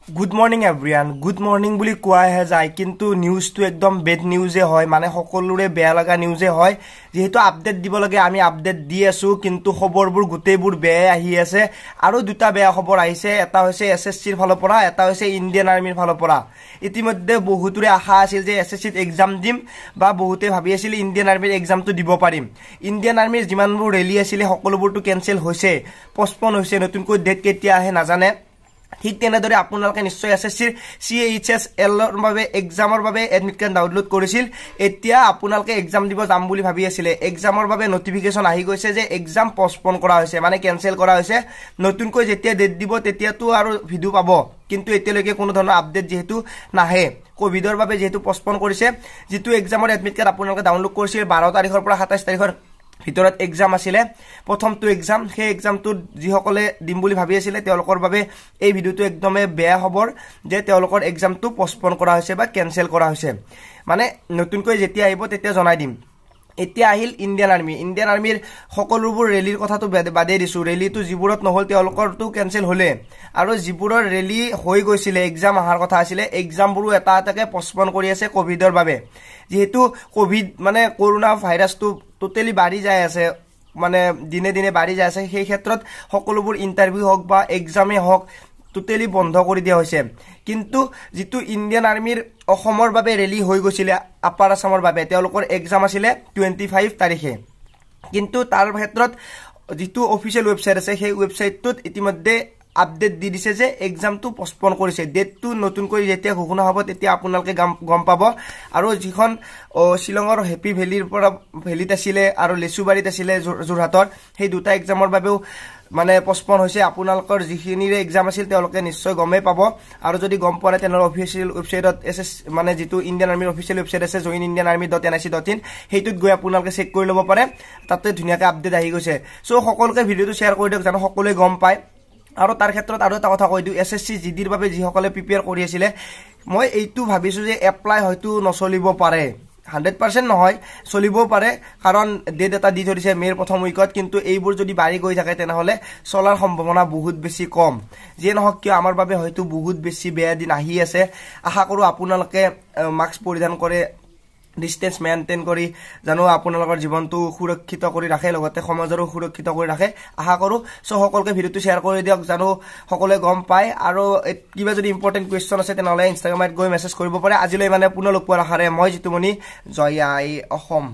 good morning এভৰিয়ান good morning বুলি কোৱাহে যায় কিন্তু নিউজটো একদম বেড নিউজে হয় মানে সকলোৰে বেয়া লগা নিউজে হয় যেহেতু আপডেট দিব লাগে আমি আপডেট দি আছো কিন্তু খবৰবোৰ গোটেইবোৰ বেয়া আহি আছে আৰু দুটা বেয়া খবৰ আহিছে এটা হৈছে এসএসসিৰ ফালৰ পৰা এটা হৈছে ইণ্ডিয়ান আৰ্মিৰ ফালৰ পৰা ইতিমধ্যে বহুতৰে আশা আছিল যে এসএসসিত এক্সাম দিম বা বহুতে ভাবি আছিল ইণ্ডিয়ান আৰ্মিৰ এক্সামটো দিব পাৰিম ইণ্ডিয়ান আৰ্মিৰ যিমানবোৰ ৰেলী আছিল সকলোবোৰটো কেনসেল হৈছে পোষ্টপন হৈছে নতুনকৈ ডেট কেতিয়া আহে নাজানে ঠিক তেনেদৰে আপোনালোকে নিশ্চয় এসএসসিৰ CHSL ৰ বাবে এক্সামৰ বাবে এডমিট কাৰ্ড ডাউনলোড কৰিছিল এতিয়া আপোনালোকে এক্সাম দিব যাম বুলি ভাবি আছিল এক্সামৰ বাবে নটিফিকেশন আহি গৈছে যে এক্সাম পোষ্টপন কৰা হৈছে মানে কেনসেল কৰা হৈছে নতুনকৈ যেতিয়া ডেট দিব তেতিয়াটো আৰু ভিডিও পাব কিন্তু এতিয়ালৈকে কোনো ধৰণৰ আপডেট যেহেতু নাহে কোভিডৰ বাবে যেহেতু পোষ্টপন কৰিছে যেটো এক্সামৰ এডমিট কাৰ্ড আপোনালোকে ডাউনলোড কৰিছিল 12 তাৰিখৰ পৰা 27 তাৰিখৰ ভিতৰত এক্সাম আছিল প্ৰথমটো এক্সাম সেই এক্সামটো যিসকলে দিম বুলি ভাবি আছিল তেওঁলোকৰ বাবে এই ভিডিওটো একদমে বেয়া খবৰ যে তেওঁলোকৰ এক্সামটো পোষ্টপন কৰা হৈছে বা কেনসেল কৰা হৈছে মানে নতুনকৈ যেতিয়া আহিব তেতিয়া জনাই দিম এতিয়া আহিল ইণ্ডিয়ান আৰ্মিৰ সকলোবোৰ ৰেলীৰ কথাটো বাদে দিছো ৰেলীটো যিবোৰত নহল তেওঁলোকৰটো কেনসেল হলে আৰু যিবোৰৰ ৰেলী হৈ গৈছিল এক্সাম আহাৰ কথা আছিল এক্সামবোৰো এটা এটাকে পোষ্টপন কৰি আছে কোভিডৰ বাবে যেহেতু কোভিড মানে কৰোনা ভাইৰাছটো টোটালি বাঢ়ি যায় আছে মানে দিনে দিনে বাঢ়ি যায় আছে সেই ক্ষেত্ৰত সকলোবোৰ ইন্টাৰভিউ হক বা এক্সামে হক টোটালি বন্ধ কৰি দিয়া হৈছে কিন্তু যেটো ইণ্ডিয়ান আৰ্মিৰ অসমৰ বাবে ৰেলী হৈ গৈছিল আপাৰ আসামৰ বাবে তেওঁলোকৰ এক্সাম আছিল 25 তাৰিখে কিন্তু তাৰ ক্ষেত্ৰত যেটো অফিচিয়েল ওয়েবসাইট আছে সেই ওয়েবসাইটটোত ইতিমধ্যে আপডেট দি দিছে যে এক্সামটো পোষ্টপন কৰিছে ডেটটো নতুনকৈ যেতিয়া ঘোষণা হ'ব তেতিয়া আপোনালোকে গম পাব আৰু যিখন শিলঙৰ হেপি ভেলিৰ পৰা ভেলিত আছিল আৰু লেচুবাৰীত আছিল জুৰহাটৰ সেই দুটা এক্সামৰ বাবেও মানে পোষ্টপন হৈছে আপোনালোকৰ যিখিনিৰে এক্সাম আছিল তেওঁলোকে নিশ্চয় গমে পাব আৰু যদি গম পোৱা নাই তেনহলে অফিচিয়েল ওয়েবসাইটত এসএস মানে যেটো ইণ্ডিয়ান আৰ্মিৰ অফিচিয়েল ওয়েবসাইট আছে joinindianarmy.nic.in হেইটোত গৈ আপোনালোকে চেক কৰি ল'ব পাৰে তাতে ধুনিয়াকৈ আপডেট আহি গৈছে সো সকলোকে ভিডিওটো শেয়াৰ কৰি দিয়ক জানো সকলোৱে গম পায় আৰু তাৰ ক্ষেত্ৰত আৰু এটা কথা কৈ দিও এসএসসি জিডিৰ বাবে যিসকলে প্ৰিপেয়াৰ কৰি আছিল মই এইটো ভাবিছো যে এপ্লাই হয়তো নচলিব পাৰে 100% নহয় চলিবও পাৰে কাৰণ ডেট এটা দি ধৰিছে মেৰ প্ৰথম উইকত কিন্তু এইবোৰ যদি বাঢ়ি গৈ থাকে তেনেহলে চলাৰ সম্ভাৱনা বহুত বেছি কম যে নহক কি আমাৰ বাবে হয়তো বহুত বেছি বেয়া দিন আহি আছে আশা কৰো আপোনালোকে মাস্ক পৰিধান কৰে ডিসটেন্স মেইনটেইন কৰি জানো আপোনালোকৰ জীৱনটো সুৰক্ষিত কৰি ৰাখে লগতে সমাজৰো সুৰক্ষিত কৰি ৰাখে আশা কৰো সো সকলোকে ভিডিওটো শেয়াৰ কৰি দিয়ক জানো সকলোৱে গম পায় আৰু কিবা যদি ইম্পৰ্টেন্ট কোৱেশ্চন আছে তেনেহলে ইনষ্টাগ্ৰামত গৈ মেছেজ কৰিব পাৰে আজিলৈ মানে পুনৰ লগ পোৱাৰ আশাৰে মই জিতুমণি জয় আই অসম